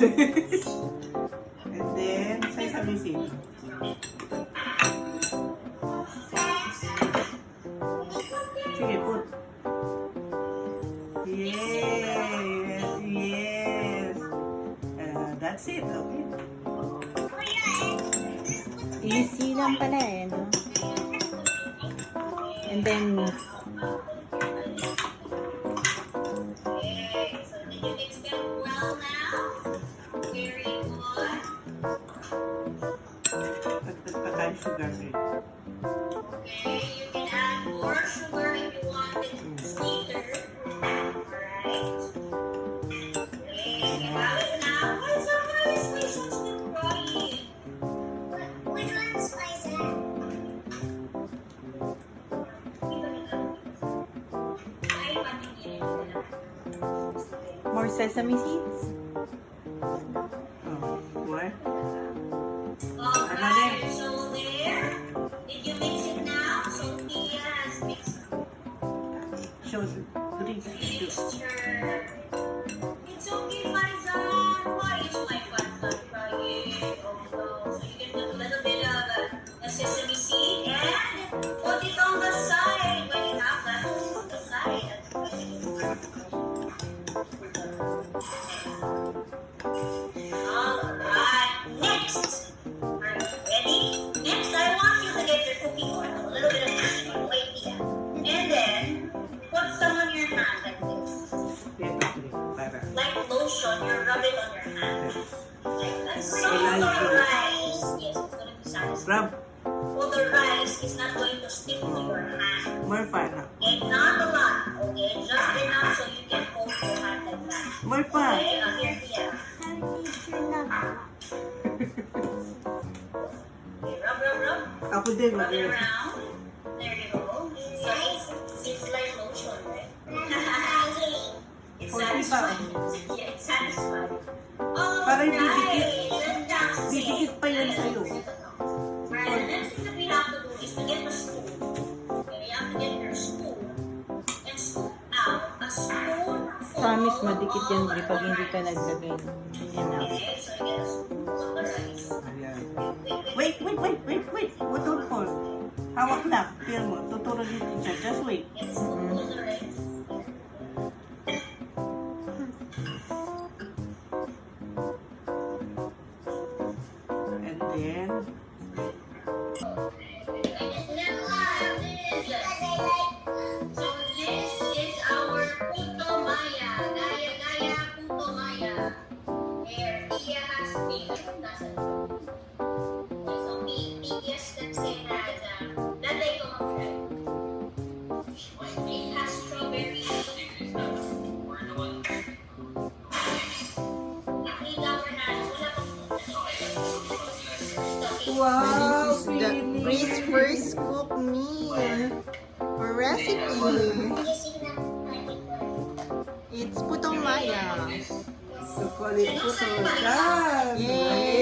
And then, sesame seed. Sige, put. Yes, yes. That's it, okay. Easy lang pala eh, no? And then, Dagdag pa tayo sugar eh. Okay, you can add more sugar if you want it sweeter. Alright. Okay, now why is somebody still crying? Which one's spicy? more sesame seeds? Oh, what? Alright, so there. Did you mix it now? Sophia has mixed Show the drink. mixture. It's okay, Faizan. Why is my Faizan crying? Oh no. So you can put a little bit of a sesame seed and put it on the side. When you have that, put it on the side. Alright, next. Are you ready? Next, I want you to get your cooking oil, a little bit of cooking oil, wait here. And then, put some on your hand like this. Yeah, okay. Para. Like lotion, you rub it on your hand. Like that. So Kailangan the ko. rice, yes, it's going to be satisfying. Rub. So the rice is not going to stick to your hand. More pa. Okay, not a lot, okay? Just enough so you can hold your hand like that. More pa. Okay, here, here. Okay, rub. Ako din. Rub it Okay. around. There you go. So it's like lotion, right? It's Konti pa. satisfying. Yeah, it's satisfying. Para hindi dikit. And that's it. Didikit pa yan sa'yo. Right, the next thing that we have to do is to get the spoon. Okay, you have to get your spoon and scoop out a spoonful. Promise madikit yan, Bri, pag hindi ka naglagay. Enough. Okay, so you get a spoonful of the rice. Ayan. Wait. What don't fall? Hawak na. Feel mo. Tuturo ni teacher. Just wait. Get a spoonful of the rice. And then, So this is our Puto Maya. Gaya Puto Maya. There, Tia has me. Nasa ito. So Tia's kasi has latte ko mag-try. It has strawberry. Nakita ko na. Wala pang wow, This is the Bri's first cook meal or recipe. It's putong maya. So, call it puto. Done. Yay!